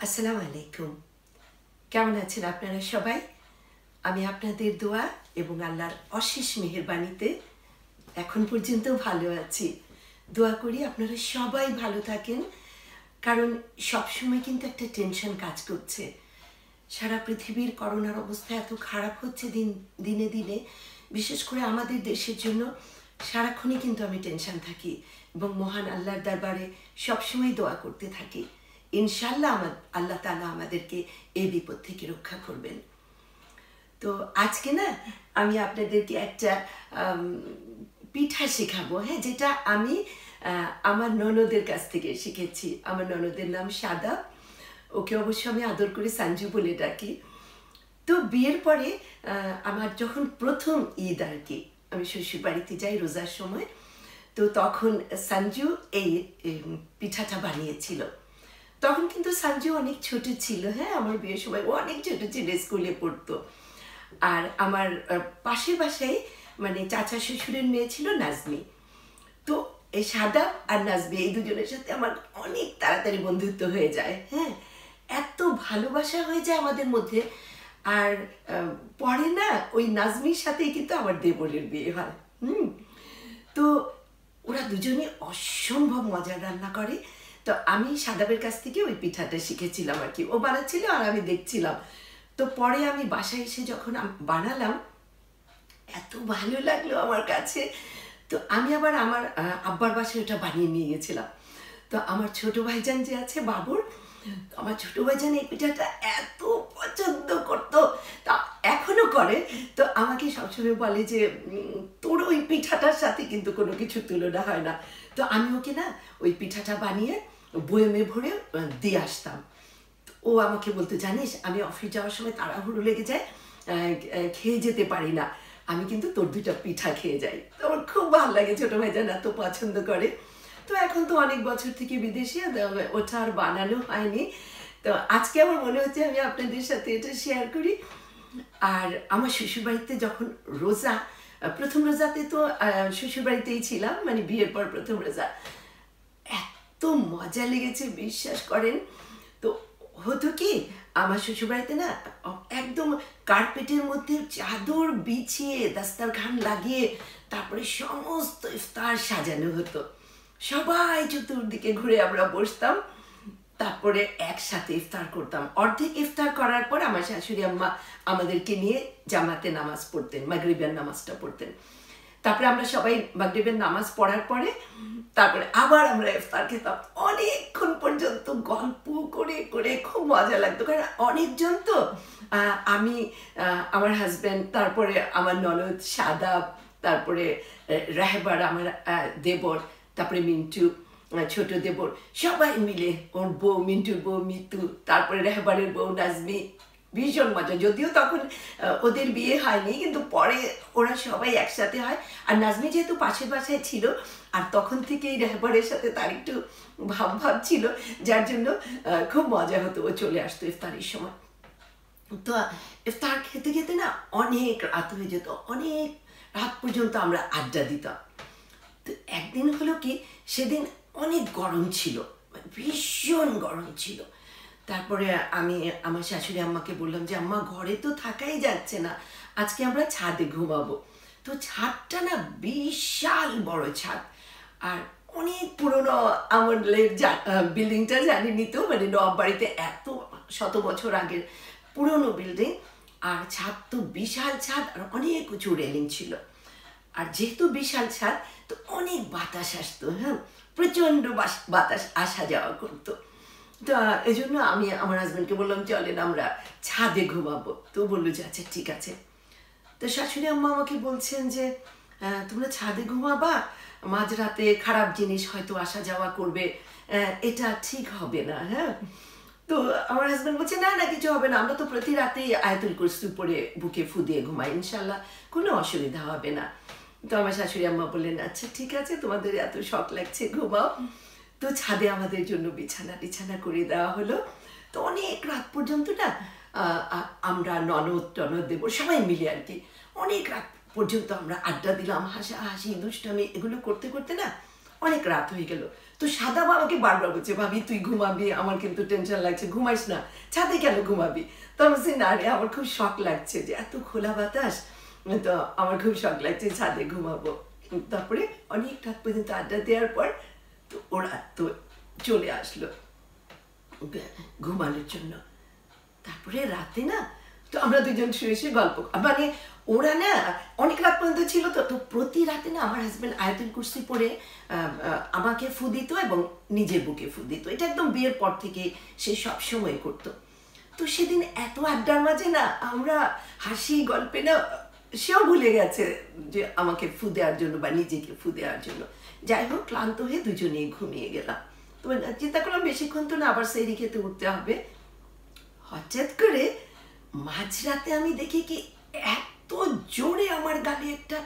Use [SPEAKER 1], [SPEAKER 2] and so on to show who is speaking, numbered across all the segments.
[SPEAKER 1] আসসালামু আলাইকুম। কেমন আছেন আপনারা সবাই? আমি আপনাদের দোয়া এবং আল্লাহর অশেষ মেহেরবানিতে এখন পর্যন্ত ভালো আছি। দোয়া করি আপনারা সবাই ভালো থাকেন, কারণ সবসময় কিন্তু একটা টেনশন কাজ করছে। সারা পৃথিবীর করোনার অবস্থা এত খারাপ হচ্ছে দিনে দিনে, বিশেষ করে আমাদের দেশের জন্য সারাক্ষণই কিন্তু আমি টেনশন থাকি এবং মহান আল্লাহর দরবারে সবসময় দোয়া করতে থাকি। ইনশাল্লাহ আল্লাহ তাআলা আমাদেরকে এই বিপদ থেকে রক্ষা করবেন। তো আজকে না আমি আপনাদেরকে একটা পিঠা শেখাবো, হ্যাঁ, যেটা আমি আমার ননদের কাছ থেকে শিখেছি। আমার ননদের নাম সাদা, ওকে অবশ্য আমি আদর করে সঞ্জু বলে ডাকি। তো বিয়ের পরে আমার যখন প্রথম ঈদ আর কি, আমি শ্বশুর বাড়িতে যাই রোজার সময়, তো তখন সঞ্জু এই পিঠাটা বানিয়েছিল। তখন কিন্তু সঞ্জু অনেক ছোট ছিল, হ্যাঁ, আমার বিয়ের সময় ও অনেক ছোট ছিল, স্কুলে পড়তো। আর আমার পাশের বাসায় মানে চাচা শ্বশুরের মেয়ে ছিল নাজমি। তো এই সাদা আর নাজমি এই দুজনের সাথে আমার অনেক তাড়াতাড়ি বন্ধুত্ব হয়ে যায়, হ্যাঁ, এত ভালোবাসা হয়ে যায় আমাদের মধ্যে। আর পরে না ওই নাজমির সাথেই কিন্তু আমার দেবরের বিয়ে হয়। তো ওরা দুজনে অসম্ভব মজার রান্না করে। তো আমি সাদাবের কাছ থেকে ওই পিঠাটা শিখেছিলাম আর কি, ও বানাচ্ছিল আর আমি দেখছিলাম। তো পরে আমি বাসায় এসে যখন বানালাম, এত ভালো লাগলো আমার কাছে। তো আমি আবার আমার আব্বার বাসায় ওটা বানিয়ে নিয়ে গেছিলাম। তো আমার ছোট ভাইজান যে আছে বাবুর, আমার ছোট ভাইজান এই পিঠাটা এত পছন্দ করতো, তা এখনো করে। তো আমাকে সবসময় বলে যে তোর ওই পিঠাটার সাথে কিন্তু কোনো কিছু তুলনা হয় না। তো আমি ওকে না ওই পিঠাটা বানিয়ে বয়মে ভরে দিয়ে আসতাম। ও আমাকে বলতো, জানিস আমি অফিস যাওয়ার সময় তাড়াহুড়ো লেগে যায়, খেয়ে যেতে পারি না, আমি কিন্তু তোর দুইটা পিঠা খেয়ে যাই। তো আমার খুব ভালো লাগে, ছোটো ভাইজান এত পছন্দ করে। তো এখন তো অনেক বছর থেকে বিদেশে, ওটা আর বানানো হয়নি। তো আজকে আমার মনে হচ্ছে আমি আপনাদের সাথে এটা শেয়ার করি। আর আমার শ্বশুরবাড়িতে যখন রোজা, প্রথম রোজাতে তো শ্বশুরবাড়িতেই ছিলাম, মানে বিয়ের পর প্রথম রোজা, এত মজা লেগেছে বিশ্বাস করেন। তো হতো কি, আমার শ্বশুরবাড়িতে না একদম কার্পেটের মধ্যে চাদর বিছিয়ে দাস্তারখান লাগিয়ে তারপরে সমস্ত ইফতার সাজানো হতো। সবাই চতুর্দিকে ঘুরে আমরা বসতাম, তারপরে একসাথে ইফতার করতাম। অর্ধেক ইফতার করার পর আমার শাশুড়ি আম্মা আমাদেরকে নিয়ে জামাতে নামাজ পড়তেন, মাগরিবের নামাজটা পড়তেন। তারপরে আমরা সবাই মাগরিবের নামাজ পড়ার পরে তারপরে আবার আমরা ইফতার খেতাম। অনেকক্ষণ পর্যন্ত গল্প করে করে খুব মজা লাগতো, কারণ অনেকজন তো, আমি, আমার হাজব্যান্ড, তারপরে আমার ননদ সাদা, তারপরে রাহেবার আমার দেবর, তারপরে মিন্টু ছোট দেবর, সবাই মিলে, ওর বউ, মিন্টুর বউ মিতু, তারপরে রাহেবারের বউ নাজমি। ভীষণ মজা। যদিও তখন ওদের বিয়ে হয়নি, কিন্তু পরে ওরা সবাই একসাথে হয়। আর নাজমি যেহেতু পাশের বাসায় ছিল, আর তখন থেকেই রাহেবারের সাথে তার একটু ভাব ছিল, যার জন্য খুব মজা হতো। ও চলে আসতো ইফতারের সময়। তো ইফতার খেতে খেতে না অনেক রাত হয়ে যেত, অনেক রাত পর্যন্ত আমরা আড্ডা দিতাম। তো একদিন হলো কি, সেদিন অনেক গরম ছিল, ভীষণ গরম ছিল। তারপরে আমি আমার শাশুড়ি আম্মাকে বললাম যে আম্মা, ঘরে তো থাকাই যাচ্ছে না, আজকে আমরা ছাদে ঘুমাবো। তো ছাদটা না বিশাল বড় ছাদ, আর অনেক পুরনো আমলের বিল্ডিংটা, জানিনি তো, মানে নবাব বাড়িতে এত শত বছর আগের পুরনো বিল্ডিং। আর ছাদ তো বিশাল ছাদ, আর অনেক উঁচু রেলিং ছিল। আর যেহেতু বিশাল ছাদ, তো অনেক বাতাস আসতো, হ্যাঁ, প্রচণ্ড বাতাস আসা যাওয়া করতো। তো এই জন্য আমি আমার হাজব্যান্ডকে বললাম, চলেন আমরা ছাদে ঘুমাবো। তো বললো যে আচ্ছা ঠিক আছে। তো শাশুড়ি আম্মা আমাকে বলছেন যে তোমরা ছাদে ঘুমাবা, মাঝরাতে খারাপ জিনিস হয়তো আসা যাওয়া করবে, এটা ঠিক হবে না, হ্যাঁ। তো আমার হাজব্যান্ড বলছে, না না, কিছু হবে না, আমরা তো প্রতি রাতেই আয়াতুল কুরসি পড়ে বুকে ফু দিয়ে ঘুমাই, ইনশাল্লাহ কোনো অসুবিধা হবে না। তো আমার শাশুড়ি আম্মা বললেন, আচ্ছা ঠিক আছে, তোমাদের এত শখ লাগছে, ঘুমাও। তো ছাদে আমাদের জন্য বিছানা করে দেওয়া হলো। তো অনেক রাত পর্যন্ত না আমরা ননদ দেবর সবাই মিলে আর কি অনেক রাত পর্যন্ত আমরা আড্ডা দিলাম, হাসাহাসি দুষ্টামি এগুলো করতে করতে না অনেক রাত হয়ে গেল। তো সাদাব আমাকে বারবার বলছে, ভাবি তুই ঘুমাবি, আমার কিন্তু টেনশন লাগছে, ঘুমাইস না, ছাদে কেন ঘুমাবি? তো আমি বলছি না রে, আমার খুব শখ লাগছে যে এত খোলা বাতাস, তো আমার খুব শখ লাগছে ছাদে ঘুমাবো। তারপরে অনেক রাত পর্যন্ত আড্ডা দেওয়ার পর তো ওরা তো চলে আসলো ঘুমানোর জন্য। তারপরে রাতে না তো আমরা দুজন শুয়ে শুয়ে গল্প, মানে ওরা না অনেক রাত পর্যন্ত ছিল। তো তো প্রতি রাতে না আমার হাজব্যান্ড আয়াতুল কুরসি পড়ে আমাকে ফু দিত এবং নিজের বুকে ফু দিত। এটা একদম বিয়ের পর থেকে সে সব সময় করতো। তো সেদিন এত আড্ডার মাঝে না আমরা হাসি গল্পে না সেও ভুলে গেছে যে আমাকে ফু দেওয়ার জন্য বা নিজেকে ফু দেওয়ার জন্য। যাই হোক, ক্লান্ত হয়ে দুজনেই ঘুমিয়ে গেলাম। তো চিন্তা করলাম বেশিক্ষণ তো না, আবার সেরি খেতে উঠতে হবে। হঠাৎ করে মাঝরাতে আমি দেখি কি এত জোরে আমার গালে একটা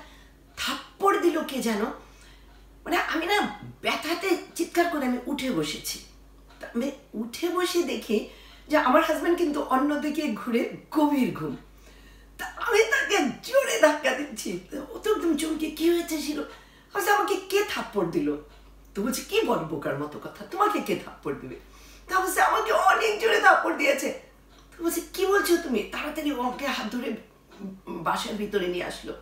[SPEAKER 1] থাপ্পড় দিল কে যেন, মানে আমি না ব্যথাতে চিৎকার করে আমি উঠে বসেছি। আমি উঠে বসে দেখি যে আমার হাজব্যান্ড কিন্তু অন্যদিকে ঘুরে গভীর ঘুম। তা আমি তাকে জোরে ধাক্কা দিচ্ছি, ও তো একদম চমকে, কি হয়েছে শিরো? আচ্ছা, আমাকে কে থাপ্পড় দিল? তো বলছে কি বল বোকার মতো কথা, তোমাকে কে থাপ্পড় দিবে? তা বলছে আমাকে অনেক জোরে থাপ্পড় দিয়েছে। তো বলছে কি বলছো তুমি? তাড়াতাড়ি ওকে হাত ধরে বাসার ভিতরে নিয়ে আসলো।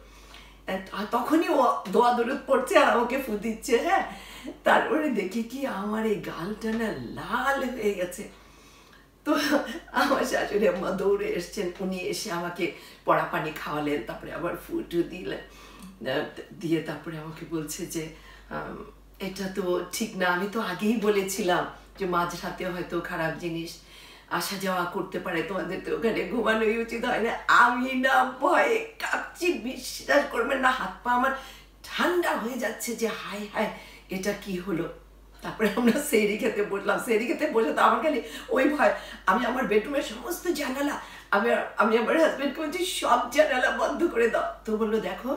[SPEAKER 1] তখনই ও দোয়া দরুদ পড়ছে আর আমাকে ফু দিচ্ছে। হ্যাঁ, তারপরে দেখি কি আমার এই গালটা না লাল হয়ে গেছে। তো আমার শাশুড়ি আম্মা দৌড়ে এসছেন, উনি এসে আমাকে পড়া পানি খাওয়ালেন, তারপরে আবার ফুটু দিলেন, দিয়ে তারপরে আমাকে বলছে যে এটা তো ঠিক না, আমি তো আগেই বলেছিলাম যে মাঝরাতে হয়তো খারাপ জিনিস আসা যাওয়া করতে পারে, তোমাদের তো ওখানে ঘুমানোই উচিত হয় না। আমি না ভয়ে কাঁপছি, বিশ্বাস করবেন না, হাত পা আমার ঠান্ডা হয়ে যাচ্ছে যে হায় হায় এটা কি হলো। তারপরে আমরা সেহরি খেতে বসলাম। সেহরি খেতে বসে তো আমার খালি ওই ভয়, আমি আমার বেডরুমের সমস্ত জানালা, আমি আমার হাজব্যান্ডকে বলছি সব জানালা বন্ধ করে দাও। তো বললো দেখো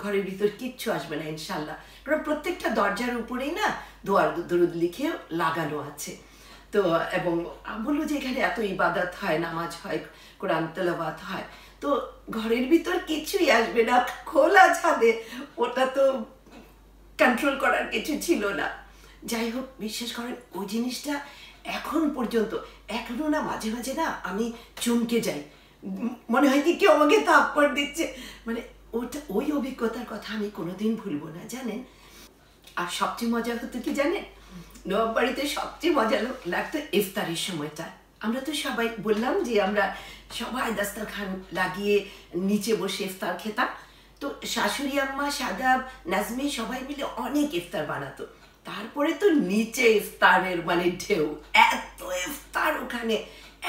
[SPEAKER 1] ঘরের ভিতর কিচ্ছু আসবে না ইনশাল্লাহ, কারণ প্রত্যেকটা দরজার উপরেই না দোয়ার দরুদ লিখে লাগানো আছে। তো এবং বললো যে এখানে এত ইবাদত হয়, নামাজ হয়, কোরআন তেলাওয়াত হয়, তো ঘরের ভিতর কিছুই আসবে না। খোলা ছাদে ওটা তো কন্ট্রোল করার কিছু ছিল না। যাই হোক, বিশ্বাস করেন ওই জিনিসটা এখন পর্যন্ত এখনো না মাঝে মাঝে না আমি চমকে যাই, মনে হয় কি কেউ আমাকে থাপ্পড় দিচ্ছে। মানে ওটা, ওই অভিজ্ঞতার কথা আমি কোনোদিন ভুলবো না জানেন। আর সবচেয়ে মজা হতো কি জানেন, নবাব বাড়িতে সবচেয়ে মজা লাগতো ইফতারের সময়টা। আমরা তো সবাই বললাম যে আমরা সবাই দাস্তারখান লাগিয়ে নিচে বসে ইফতার খেতাম। তো শাশুড়ি আম্মা, সাদাব, নাজমি সবাই মিলে অনেক ইফতার বানাতো। তারপরে তো নিচে ইফতারের মানে ঢেউ, এত ইফতার ওখানে,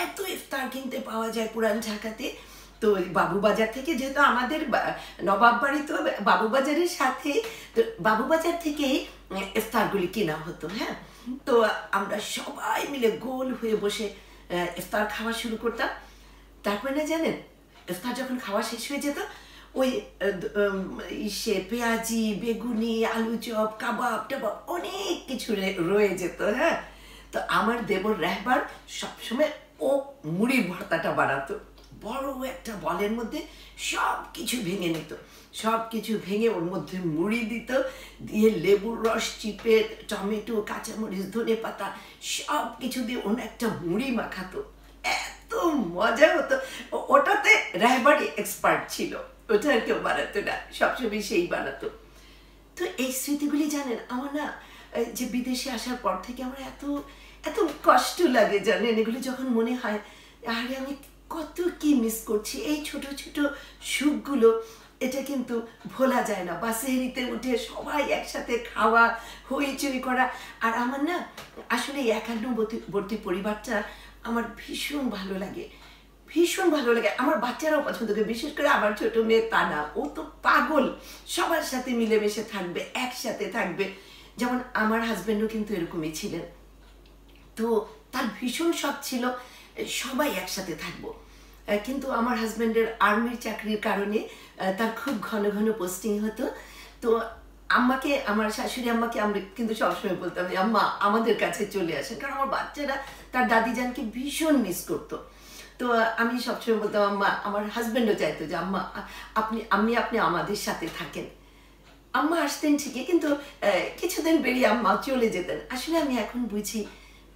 [SPEAKER 1] এত ইফতার কিনতে পাওয়া যায় পুরান ঢাকাতে। তো বাবুবাজার থেকে, যেহেতু আমাদের নবাব বাড়ি তো বাবুবাজারের সাথে, তো বাবুবাজার থেকে ইফতারগুলি কেনা হতো। হ্যাঁ, তো আমরা সবাই মিলে গোল হয়ে বসে ইফতার খাওয়া শুরু করতাম। তারপরে না জানেন, ইফতার যখন খাওয়া শেষ হয়ে যেত, ওই পেঁয়াজি, বেগুনি, আলু চপ, কাবাব টাবাব অনেক কিছু রয়ে যেত। হ্যাঁ, তো আমার দেবর রাহবার সবসময় ও মুড়ির ভর্তাটা বানাতো। বড় একটা বলের মধ্যে সব কিছু ভেঙে নিত, সব কিছু ভেঙে ওর মধ্যে মুড়ি দিত, দিয়ে লেবুর রস চিপে, টমেটো, কাঁচামরিচ, ধনে পাতা সব কিছু দিয়ে অন্য একটা মুড়ি মাখাতো। এত মজা হতো। ওটাতে রাহবারই এক্সপার্ট ছিল, ওটা আর কেউ বানাতো না, সবসময় সেই বানাতো। তো এই স্মৃতিগুলি জানেন আমার না, যে বিদেশে আসার পর থেকে আমার এত এত কষ্ট লাগে জানেন, এগুলো যখন মনে হয় আরে আমি কত কি মিস করছি। এই ছোট ছোট সুখগুলো, এটা কিন্তু ভোলা যায় না। বা সেহরিতে উঠে সবাই একসাথে খাওয়া, হইচই করা। আর আমার না আসলে এই একান্নবর্তী পরিবারটা আমার ভীষণ ভালো লাগে, ভীষণ ভালো লাগে। আমার বাচ্চারাও পছন্দ করে, বিশেষ করে আমার ছোট মেয়ে তানা, ও তো পাগল, সবার সাথে মিলেমিশে থাকবে, একসাথে থাকবে। যেমন আমার হাজব্যান্ডও কিন্তু এরকমই ছিলেন। তো তার ভীষণ শখ ছিল সবাই একসাথে থাকবো। কিন্তু আমার হাজব্যান্ডের আর্মির চাকরির কারণে তার খুব ঘন ঘন পোস্টিং হতো। তো আম্মাকে, আমার শাশুড়ি আম্মাকে আমরা কিন্তু সবসময় বলতাম যে আম্মা আমাদের কাছে চলে আসেন, কারণ আমার বাচ্চারা তার দাদিজানকে ভীষণ মিস করতো। তো আমি সবসময় বলতাম আম্মা, আমার হাজব্যান্ডও চাইতো যে আম্মা আপনি আমাদের সাথে থাকেন। আম্মা আসতেন ঠিকই, কিন্তু কিছুদিন বেরিয়ে আম্মা চলে যেতেন। আসলে আমি এখন বুঝি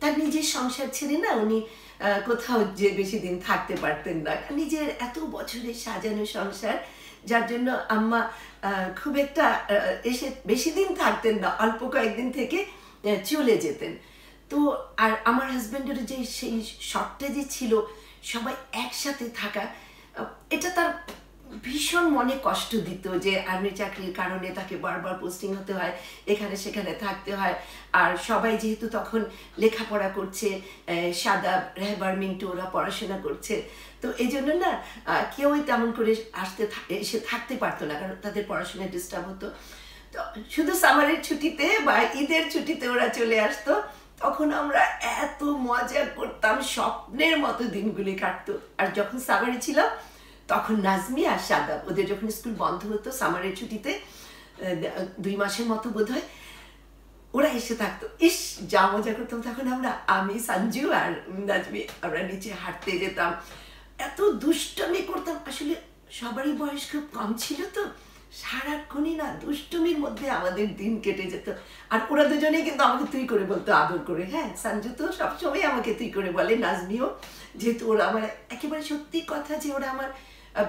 [SPEAKER 1] তার নিজের সংসার ছেড়ে না উনি কোথাও যে বেশি দিন থাকতে পারতেন না। নিজের এত বছরের সাজানো সংসার, যার জন্য আম্মা খুব একটা এসে বেশি দিন থাকতেন না, অল্প কয়েকদিন থেকে চলে যেতেন। তো আর আমার হাজব্যান্ডের যে সেই শখটা যে ছিল সবাই একসাথে থাকা, এটা তার ভীষণ মনে কষ্ট দিত যে আর্মি চাকরির কারণে তাকে বারবার পোস্টিং হতে হয়, এখানে সেখানে থাকতে হয়। আর সবাই যেহেতু তখন লেখাপড়া করছে, সাদাব, রেহবার, মিন্টু ওরা পড়াশোনা করছে, তো এই জন্য না কেউই তেমন করে এসে থাকতে পারতো না, কারণ তাদের পড়াশোনায় ডিস্টার্ব হতো। তো শুধু সামারের ছুটিতে বা ঈদের ছুটিতে ওরা চলে আসতো, তখন আমরা এত মজা করতাম, স্বপ্নের মতো দিনগুলি কাটতো। আর যখন সামারে ছিলাম তখন নাজমি আর সাদাব, ওদের যখন স্কুল বন্ধ হতো সামারের ছুটিতে 2 মাসের মতো বোধ হয়, ওরা এসে থাকতো। ইস, যা মজা করতাম তখন আমরা, আমি, সঞ্জু আর নাজমি, আমরা নিচে হাঁটতে যেতাম, এত দুষ্টুমি করতাম। আসলে সবারই বয়স খুব কম ছিল, তো সারাক্ষণই না দুষ্টুমির মধ্যে আমাদের দিন কেটে যেত। আর ওরা দুজনেই কিন্তু আমাকে তুই করে বলতো, আদর করে। হ্যাঁ, সঞ্জু তো সবসময় আমাকে তুই করে বলে, নাজমিও, যেহেতু ওরা আমার একেবারে সত্যি কথা যে ওরা আমার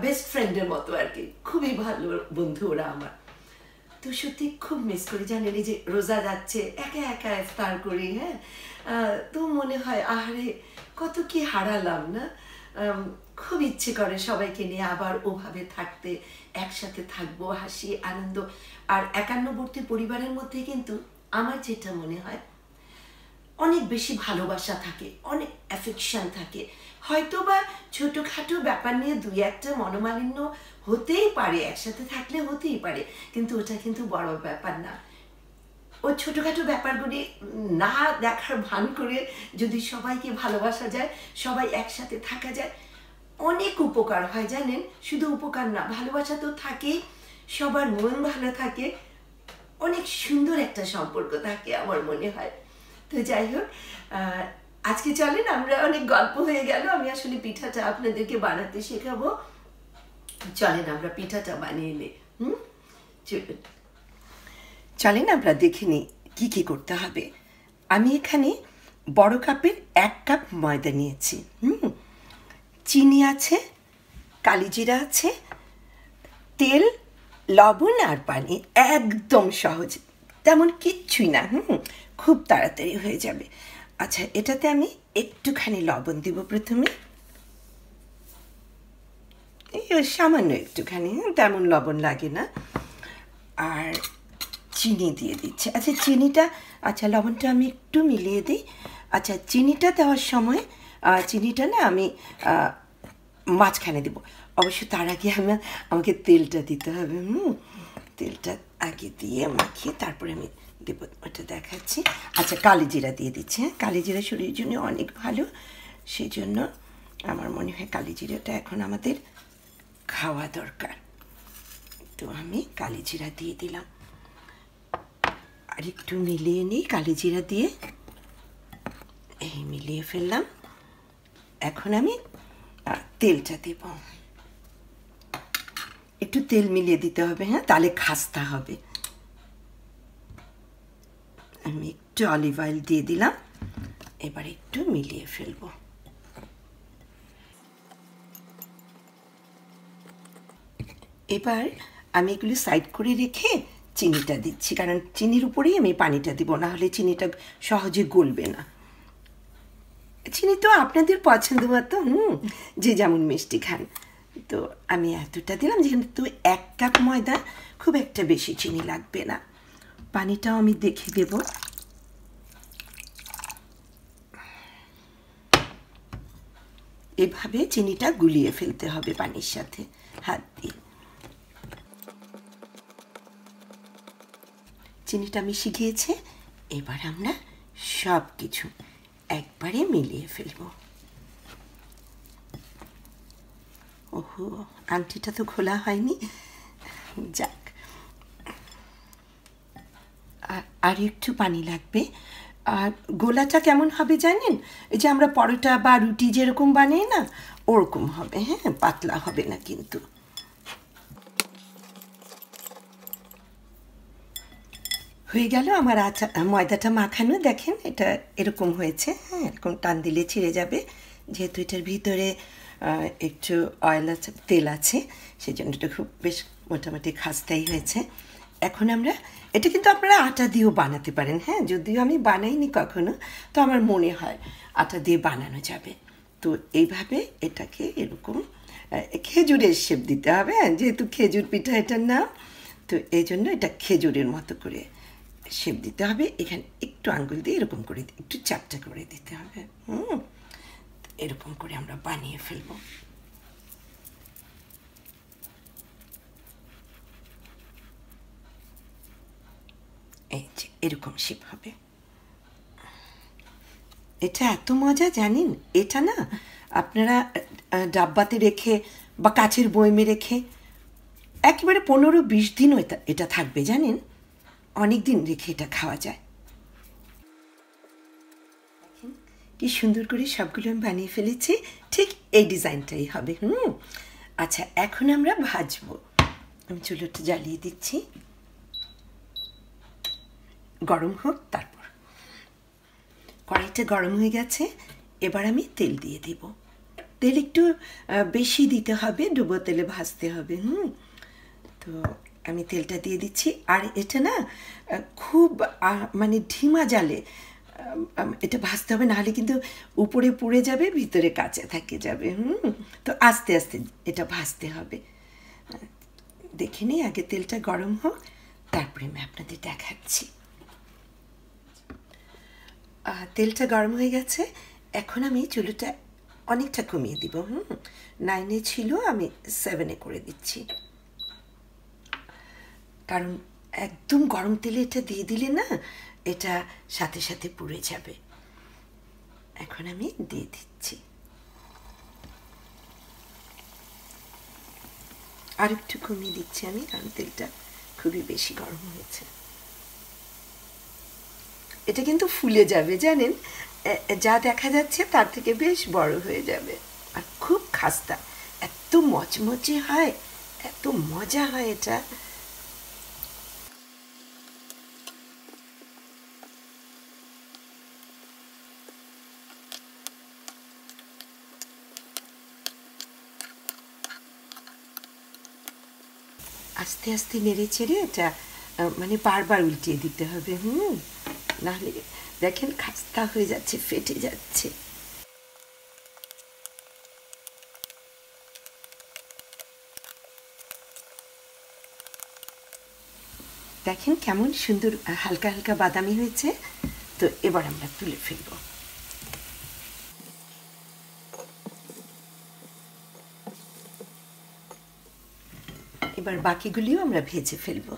[SPEAKER 1] বেস্ট ফ্রেন্ডের মতো আর কি, খুবই ভালো বন্ধু ওরা আমার। তো সত্যি খুব মিস করি, জানেন, এই যে রোজা যাচ্ছে, একা একা ইফতার করি, হ্যাঁ, তো মনে হয় আহারে কত কি হারালাম না। খুব ইচ্ছে করে সবাইকে নিয়ে আবার ওভাবে থাকতে, একসাথে থাকবো, হাসি আনন্দ। আর একান্নবর্তী পরিবারের মধ্যে কিন্তু আমার যেটা মনে হয় অনেক বেশি ভালোবাসা থাকে, অনেক অ্যাফেকশন থাকে। হয়তো বা ছোটোখাটো ব্যাপার নিয়ে 2-1টা মনোমালিন্য হতেই পারে, একসাথে থাকলে হতেই পারে, কিন্তু ওটা কিন্তু বড় ব্যাপার না। ওই ছোটোখাটো ব্যাপারগুলি না দেখার ভান করে যদি সবাইকে ভালোবাসা যায়, সবাই একসাথে থাকা যায়, অনেক উপকার হয়, জানেন। শুধু উপকার না, ভালোবাসা তো থাকেই, সবার মন ভালো থাকে, অনেক সুন্দর একটা সম্পর্ক থাকে আমার মনে হয়। তো যাই হোক, আজকে চলেন, আমরা অনেক গল্প হয়ে গেল, আমি আসলে পিঠাটা আপনাদেরকে বানাতে শেখাবো। চলেন আমরা পিঠাটা বানিয়ে নিই। চলেন আমরা দেখে নিই কী কী করতে হবে। আমি এখানে বড় কাপের 1 কাপ ময়দা নিয়েছি। চিনি আছে, কালিজিরা আছে, তেল, লবণ আর পানি, একদম সহজ, তেমন কিচ্ছুই না। খুব তাড়াতাড়ি হয়ে যাবে। আচ্ছা, এটাতে আমি একটুখানি লবণ দিব প্রথমে, এই সামান্য একটুখানি, তেমন লবণ লাগে না। আর চিনি দিয়ে দিচ্ছি। আচ্ছা চিনিটা, আচ্ছা লবণটা আমি একটু মিলিয়ে দিই। আচ্ছা, চিনিটা দেওয়ার সময় চিনিটা না আমি মাঝখানে দেবো, অবশ্য তার আগে আমাকে তেলটা দিতে হবে। তেলটা আগে দিয়ে মাখিয়ে তারপরে আমি দেবো, ওটা দেখাচ্ছি। আচ্ছা, কালিজিরা দিয়ে দিচ্ছি। হ্যাঁ, কালিজিরা শরীরের জন্য অনেক ভালো, সেই জন্য আমার মনে হয় কালিজিরাটা এখন আমাদের খাওয়া দরকার। তো আমি কালিজিরা দিয়ে দিলাম, আর একটু মিলিয়ে নিই কালিজিরা দিয়ে, এই মিলিয়ে ফেললাম। এখন আমি তেলটা দেব, একটু তেল মিলিয়ে দিতে হবে, হ্যাঁ, তাহলে খাস্তা হবে। আমি একটু অলিভ অয়েল দিয়ে দিলাম, এবার একটু মিলিয়ে ফেলবো। এবার আমি এগুলো সাইড করে রেখে চিনিটা দিচ্ছি, কারণ চিনির উপরেই আমি পানিটা দিব, না হলে চিনিটা সহজে গলবে না। চিনি তো আপনাদের পছন্দ মতো, যে যেমন মিষ্টি খান। তো আমি এতটা দিলাম, যেহেতু 1 কাপ ময়দা, খুব একটা বেশি চিনি লাগবে না। পানিটাও আমি দেখে দেব। এভাবে চিনিটা গুলিয়ে ফেলতে হবে পানির সাথে হাত দিয়ে। চিনিটা মিশে গিয়েছে, এবার আমরা সব কিছু একবারে মিলিয়ে ফেলব। ওহো, আংটিটা তো খোলা হয়নি, যাক। আর একটু পানি লাগবে। আর গোলাটা কেমন হবে জানেন? এই যে আমরা পরোটা বা রুটি যেরকম বানাই না, ওরকম হবে। হ্যাঁ, পাতলা হবে না কিন্তু। হয়ে গেল আমার ময়দাটা মাখানো। দেখেন এটা এরকম হয়েছে, হ্যাঁ, এরকম টান দিলে ছিঁড়ে যাবে। যেহেতু এটার ভিতরে একটু অয়েল আছে, তেল আছে, সেই জন্য এটা খুব বেশ মোটামুটি খাস্তাই হয়েছে। এখন আমরা এটা কিন্তু আপনারা আটা দিয়েও বানাতে পারেন, হ্যাঁ, যদিও আমি বানাইনি কখনো, তো আমার মনে হয় আটা দিয়ে বানানো যাবে। তো এইভাবে এটাকে এরকম খেজুরের শেপ দিতে হবে, হ্যাঁ, যেহেতু খেজুর পিঠা এটার নাম, তো এই জন্য এটা খেজুরের মতো করে শেপ দিতে হবে। এখানে একটু আঙ্গুল দিয়ে এরকম করে একটু চাপটা করে দিতে হবে। এরকম করে আমরা বানিয়ে ফেলবো। এই যে এরকম শেপ হবে। এটা এত মজা জানেন, এটা না আপনারা ডাব্বাতে রেখে বা কাচের বয়মে রেখে একেবারে 15-20 দিনও এটা থাকবে জানেন, অনেক দিন রেখে এটা খাওয়া যায়। দেখেন কি সুন্দর করে সবগুলো আমি বানিয়ে ফেলেছি, ঠিক এই ডিজাইনটাই হবে। আচ্ছা, এখন আমরা ভাজবো। আমি চুলোটা জ্বালিয়ে দিচ্ছি, গরম হোক। তারপর কড়াইটা গরম হয়ে গেছে, এবার আমি তেল দিয়ে দিব। তেল একটু বেশি দিতে হবে, ডুবো তেলে ভাজতে হবে। তো আমি তেলটা দিয়ে দিচ্ছি। আর এটা না খুব মানে ধিমা জালে এটা ভাজতে হবে, নাহলে কিন্তু উপরে পুড়ে যাবে, ভিতরে কাঁচা থেকে যাবে। তো আস্তে আস্তে এটা ভাজতে হবে। দেখে নিই, আগে তেলটা গরম হোক, তারপরে আমি আপনাদের দেখাচ্ছি। তেলটা গরম হয়ে গেছে, এখন আমি চুলোটা অনেকটা কমিয়ে দিব। 9-এ ছিল, আমি 7-এ করে দিচ্ছি, কারণ একদম গরম তেলে এটা দিয়ে দিলে না এটা সাথে সাথে পুড়ে যাবে। এখন আমি দিয়ে দিচ্ছি, আর একটু কমিয়ে দিচ্ছি আমি, কারণ তেলটা খুবই বেশি গরম হয়েছে। এটা কিন্তু ফুলে যাবে জানেন, যা দেখা যাচ্ছে তার থেকে বেশ বড় হয়ে যাবে, আর খুব খাস্তা, এত মচমচে হয়, এত মজা হয় এটা। আস্তে আস্তে নেড়ে চেড়ে এটা মানে বারবার উল্টিয়ে দিতে হবে। নাহলে দেখেন খাস্তা হয়ে যাচ্ছে, ফেটে যাচ্ছে। দেখেন কেমন সুন্দর হালকা হালকা বাদামি হয়েছে। তো এবার আমরা তুলে ফেলবো। এবার বাকিগুলিও আমরা ভেজে ফেলবো।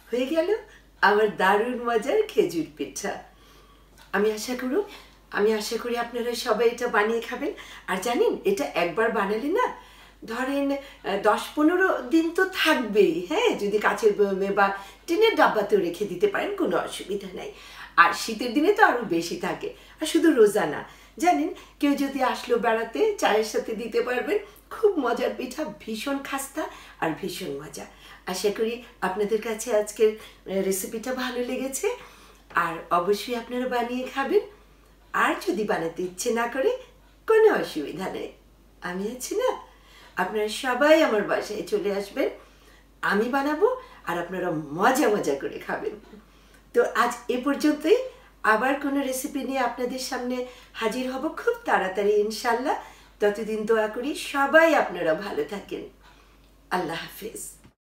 [SPEAKER 1] হয়ে গেল আমার দারুণ মজার খেজুর পিঠা। আমি আশা করি আপনারা সবাই এটা বানিয়ে খাবেন। আর জানেন, এটা একবার বানালে না ধরেন 10-15 দিন তো থাকবেই, হ্যাঁ, যদি কাচের বয়মে বা টিনের ডাব্বাতেও রেখে দিতে পারেন, কোনো অসুবিধা নাই। আর শীতের দিনে তো আরও বেশি থাকে। আর শুধু রোজা না, জানেন, কেউ যদি আসলো বেড়াতে, চায়ের সাথে দিতে পারবেন। খুব মজার পিঠা, ভীষণ খাস্তা আর ভীষণ মজা। আশা করি আপনাদের কাছে আজকের রেসিপিটা ভালো লেগেছে, আর অবশ্যই আপনারা বানিয়ে খাবেন। আর যদি বানাতে ইচ্ছে না করে, কোনো অসুবিধা নেই, আমি আছি না। আপনারা সবাই আমার বাসায় চলে আসবেন, আমি বানাবো, আর আপনারা মজা মজা করে খাবেন। তো আজ এ পর্যন্তই। আবার কোনো রেসিপি নিয়ে আপনাদের সামনে হাজির হব খুব তাড়াতাড়ি ইনশাল্লাহ। ততদিন দোয়া করি সবাই আপনারা ভালো থাকেন। আল্লাহ হাফেজ।